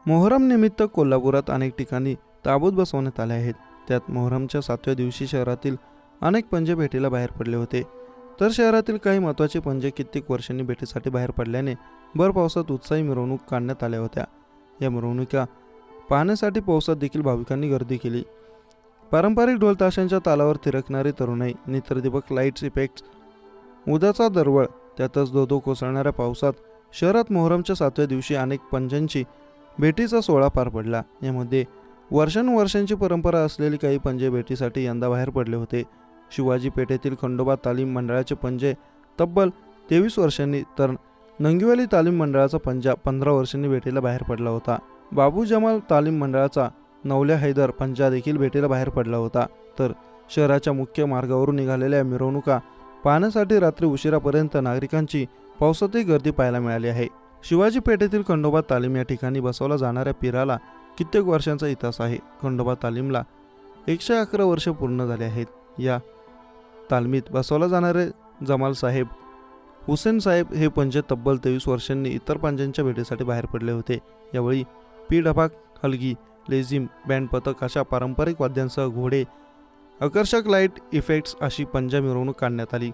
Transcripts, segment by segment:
मोहरम निमित्त कोल्हापुरात अनेक ठिकाणी ताबूत बसवण्यात आले आहेत. त्यात मोहरमच्या 7व्या दिवशी शहरातील अनेक पंजे भेटीला बाहेर पडले होते. तर शहरातील काही महत्त्वाचे पंजे कित्येक वर्षांनी भेटीसाठी बाहेर पडल्याने भर पावसात उत्साही मिरवणूक काढण्यात आल्या होत्या. या मिरवणुका पाहण्यासाठी पावसात देखील भाविकांनी गर्दी केली. पारंपरिक ढोल ताशांच्या तालावर थिरकणारी तरुणाई, नेत्रदीपक, लाईट्स, इफेक्ट्स, उदाचा दरवळ, त्यातच धो कोसळणाऱ्या पावसात शहरात मोहरमच्या 7व्या दिवशी अनेक पंजांची भेटीचा सोहळा पार पडला. यामध्ये वर्षानुवर्षांची परंपरा असलेली काही पंजे भेटीसाठी यंदा बाहेर पडले होते. शिवाजी पेठेतील खंडोबा तालीम मंडळाचे पंजे तब्बल 23 वर्षांनी, तर नंगीवाली तालीम मंडळाचा पंजा 15 वर्षांनी भेटीला बाहेर पडला होता. बाबू जमाल तालीम मंडळाचा नवल्या हैदर पंजा देखील भेटीला बाहेर पडला होता. तर शहराच्या मुख्य मार्गावरून निघालेल्या मिरवणुका पाहण्यासाठी रात्री उशिरापर्यंत नागरिकांची पावसातही गर्दी पाहायला मिळाली आहे. शिवाजी पेठेतील खंडोबा तालीम या ठिकाणी बसवला जाणाऱ्या पीराला कित्येक वर्षांचा इतिहास आहे. खंडोबा तालीमला 111 वर्ष पूर्ण झाले आहेत. या तालमीत बसवला जाणारे जमाल साहेब, हुसेन साहेब हे पंजे तब्बल 23 वर्षांनी इतर पंजांच्या भेटीसाठी बाहेर पडले होते. यावेळी पीढभाक, हलगी, लेझिम, बँड, पथक अशा पारंपरिक वाद्यांसह घोडे, आकर्षक लाईट इफेक्ट्स अशी पंजा मिरवणूक काढण्यात आली.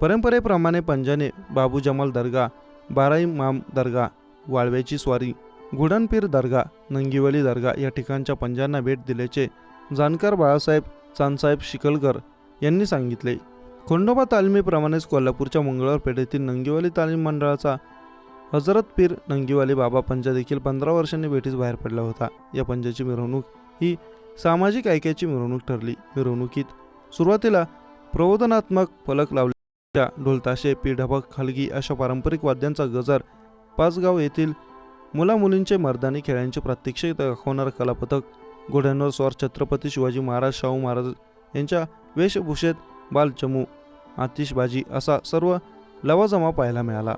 परंपरेप्रमाणे पंजाने बाबू जमाल दर्गा, बाराईमाम दर्गा, वाळव्याची स्वारी, घोडणपीर दर्गा, नंगीवाली दर्गा या ठिकाणच्या पंजांना भेट दिल्याचे जाणकार बाळासाहेब चांदसाहेब शिकलकर यांनी सांगितले. खंडोबा तालमीप्रमाणेच कोल्हापूरच्या मंगळवार पेठेतील नंगीवाली तालीम मंडळाचा हजरत पीर नंगीवाली बाबा पंजा देखील 15 वर्षांनी भेटीस बाहेर पडला होता. या पंजाची मिरवणूक ही सामाजिक ऐक्याची मिरवणूक ठरली. मिरवणुकीत सुरुवातीला प्रबोधनात्मक फलक लावलेल्या ढोलताशे, पीढभाक, हलगी अशा पारंपरिक वाद्यांचा गजर, पाचगाव येथील मुलामुलींचे मर्दानी खेळांचे प्रात्यक्षिक दाखवणारं कलापथक, घोड्यांवर स्वार छत्रपती शिवाजी महाराज, शाहू महाराज यांच्या वेशभूषेत बालचमू, आतिषबाजी असा सर्व लवाजमा पाहायला मिळाला.